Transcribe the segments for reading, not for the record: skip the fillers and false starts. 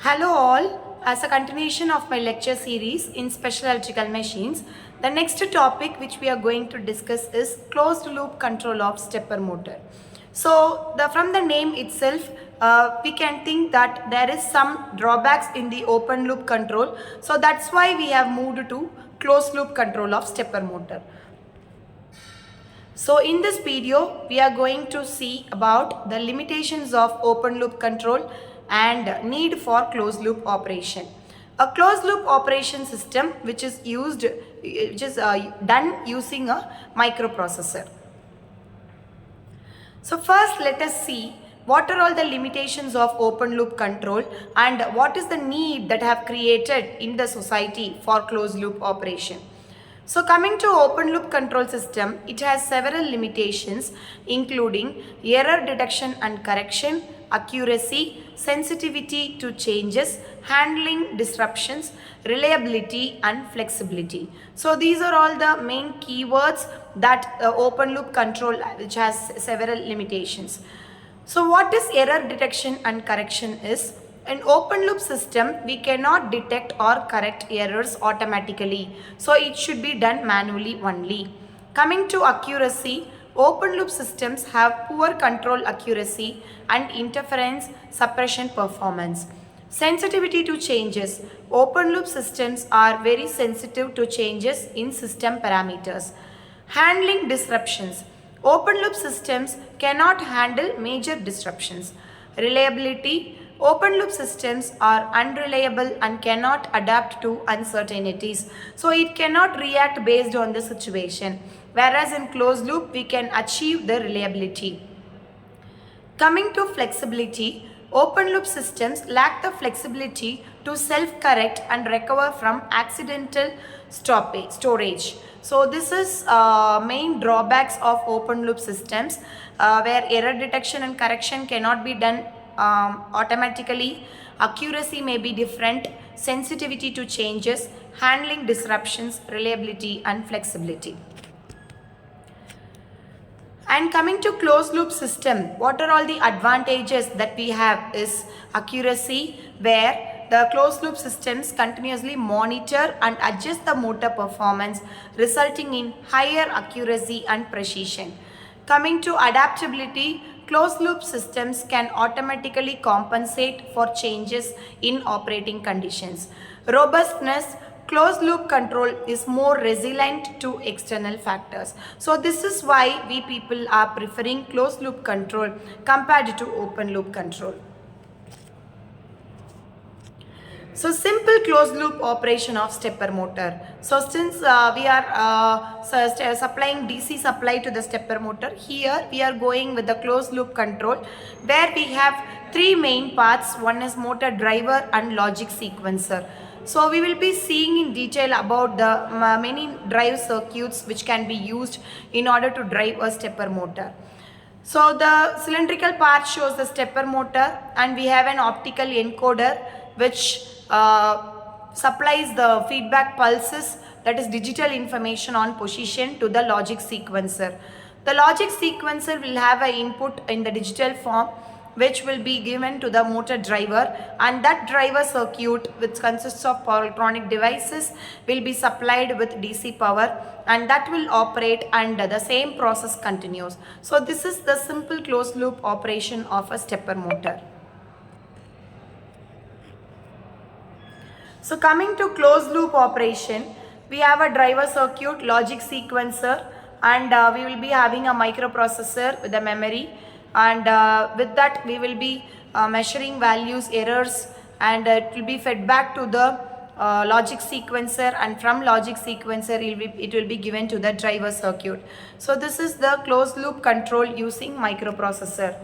Hello all, as a continuation of my lecture series in special electrical machines, the next topic which we are going to discuss is closed loop control of stepper motor. So from the name itself, we can think that there is some drawbacks in the open loop control. So that's why we have moved to closed loop control of stepper motor. So in this video, we are going to see about the limitations of open loop control and need for closed loop operation. A closed loop operation system which is done using a microprocessor. So first let us see what are all the limitations of open loop control and what is the need that have created in the society for closed loop operation. So coming to open loop control system, it has several limitations including error detection and correction, accuracy, sensitivity to changes, handling disruptions, reliability and flexibility. So these are all the main keywords that open loop control which has several limitations. So what is error detection and correction is? In open loop system, we cannot detect or correct errors automatically. So it should be done manually only. Coming to accuracy, open loop systems have poor control accuracy and interference suppression performance. Sensitivity to changes. Open loop systems are very sensitive to changes in system parameters. Handling disruptions. Open loop systems cannot handle major disruptions. Reliability. Open loop systems are unreliable and cannot adapt to uncertainties. So it cannot react based on the situation. Whereas in closed loop, we can achieve the reliability. Coming to flexibility, open loop systems lack the flexibility to self-correct and recover from accidental storage. So this is main drawbacks of open loop systems where error detection and correction cannot be done automatically, accuracy may be different, sensitivity to changes, handling disruptions, reliability and flexibility. And coming to closed loop system, what are all the advantages that we have is accuracy, where the closed loop systems continuously monitor and adjust the motor performance, resulting in higher accuracy and precision. Coming to adaptability, closed loop systems can automatically compensate for changes in operating conditions. Robustness, closed loop control is more resilient to external factors. So this is why we people are preferring closed loop control compared to open loop control. So simple closed loop operation of stepper motor. So since we are supplying DC supply to the stepper motor, here we are going with the closed loop control where we have three main parts. One is motor driver and logic sequencer. So we will be seeing in detail about the many drive circuits which can be used in order to drive a stepper motor. So the cylindrical part shows the stepper motor and we have an optical encoder which supplies the feedback pulses, that is digital information on position, to the logic sequencer. The logic sequencer will have an input in the digital form which will be given to the motor driver, and that driver circuit, which consists of power electronic devices, will be supplied with DC power and that will operate and the same process continues. So this is the simple closed loop operation of a stepper motor. So coming to closed loop operation, we have a driver circuit, logic sequencer, and we will be having a microprocessor with a memory, and with that we will be measuring values, errors, and it will be fed back to the logic sequencer, and from logic sequencer it will be given to the driver circuit. So this is the closed loop control using microprocessor.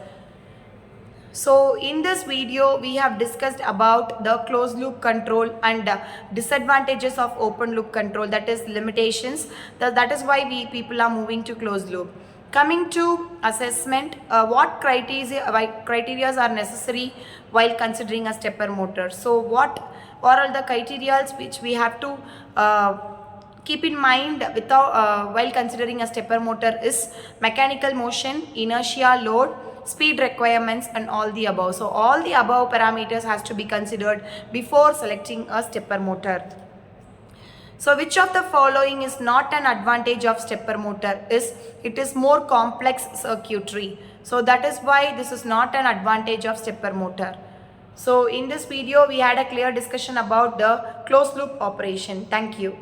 So in this video, we have discussed about the closed loop control and disadvantages of open loop control, that is limitations. That is why we people are moving to closed loop. Coming to assessment, what criteria are necessary while considering a stepper motor. So what are all the criteria which we have to keep in mind while considering a stepper motor is mechanical motion, inertia, load, speed requirements and all the above. So all the above parameters has to be considered before selecting a stepper motor. So which of the following is not an advantage of stepper motor? It is more complex circuitry. So that is why this is not an advantage of stepper motor. So in this video we had a clear discussion about the closed loop operation. Thank you.